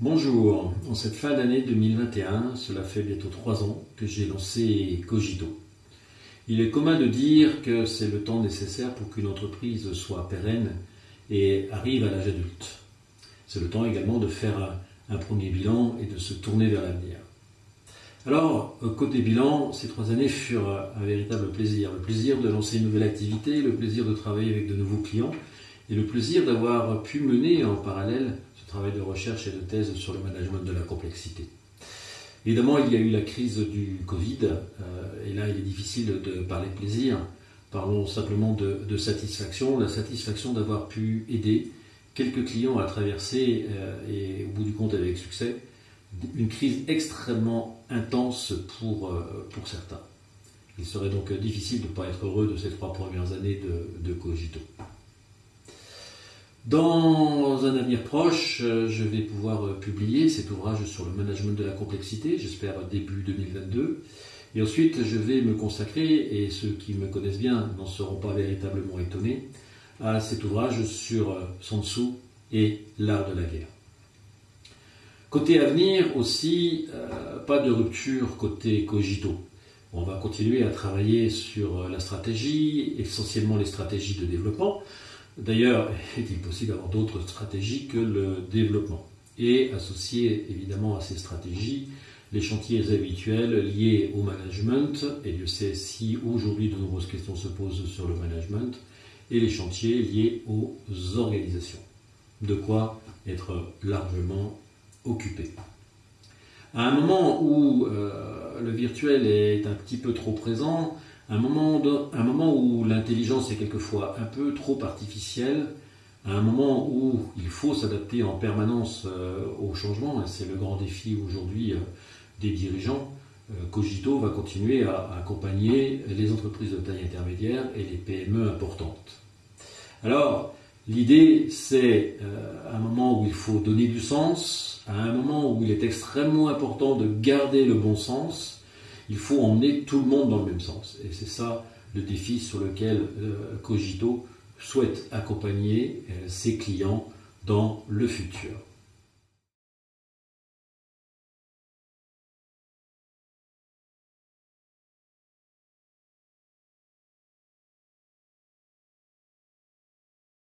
Bonjour, en cette fin d'année 2021, cela fait bientôt 3 ans que j'ai lancé Cogito. Il est commun de dire que c'est le temps nécessaire pour qu'une entreprise soit pérenne et arrive à l'âge adulte. C'est le temps également de faire un premier bilan et de se tourner vers l'avenir. Alors, côté bilan, ces 3 années furent un véritable plaisir. Le plaisir de lancer une nouvelle activité, le plaisir de travailler avec de nouveaux clients et le plaisir d'avoir pu mener en parallèle ce travail de recherche et de thèse sur le management de la complexité. Évidemment, il y a eu la crise du Covid, et là il est difficile de parler de plaisir. Parlons simplement de satisfaction, la satisfaction d'avoir pu aider quelques clients à traverser, et au bout du compte avec succès, une crise extrêmement intense pour certains. Il serait donc difficile de ne pas être heureux de ces 3 premières années de Cogito. Dans un avenir proche, je vais pouvoir publier cet ouvrage sur le management de la complexité, j'espère début 2022. Et ensuite, je vais me consacrer, et ceux qui me connaissent bien n'en seront pas véritablement étonnés, à cet ouvrage sur Sun Tzu et l'art de la guerre. Côté avenir aussi, pas de rupture côté Cogito. On va continuer à travailler sur la stratégie, essentiellement les stratégies de développement. D'ailleurs, est-il possible d'avoir d'autres stratégies que le développement? Et associer évidemment à ces stratégies les chantiers habituels liés au management, et Dieu sait si aujourd'hui de nombreuses questions se posent sur le management, et les chantiers liés aux organisations. De quoi être largement occupé. À un moment où le virtuel est un petit peu trop présent, un moment où l'intelligence est quelquefois un peu trop artificielle, à un moment où il faut s'adapter en permanence au changement, et c'est le grand défi aujourd'hui des dirigeants, Cogito va continuer à accompagner les entreprises de taille intermédiaire et les PME importantes. Alors, l'idée, c'est un moment où il faut donner du sens, à un moment où il est extrêmement important de garder le bon sens. Il faut emmener tout le monde dans le même sens. Et c'est ça le défi sur lequel Cogito souhaite accompagner ses clients dans le futur.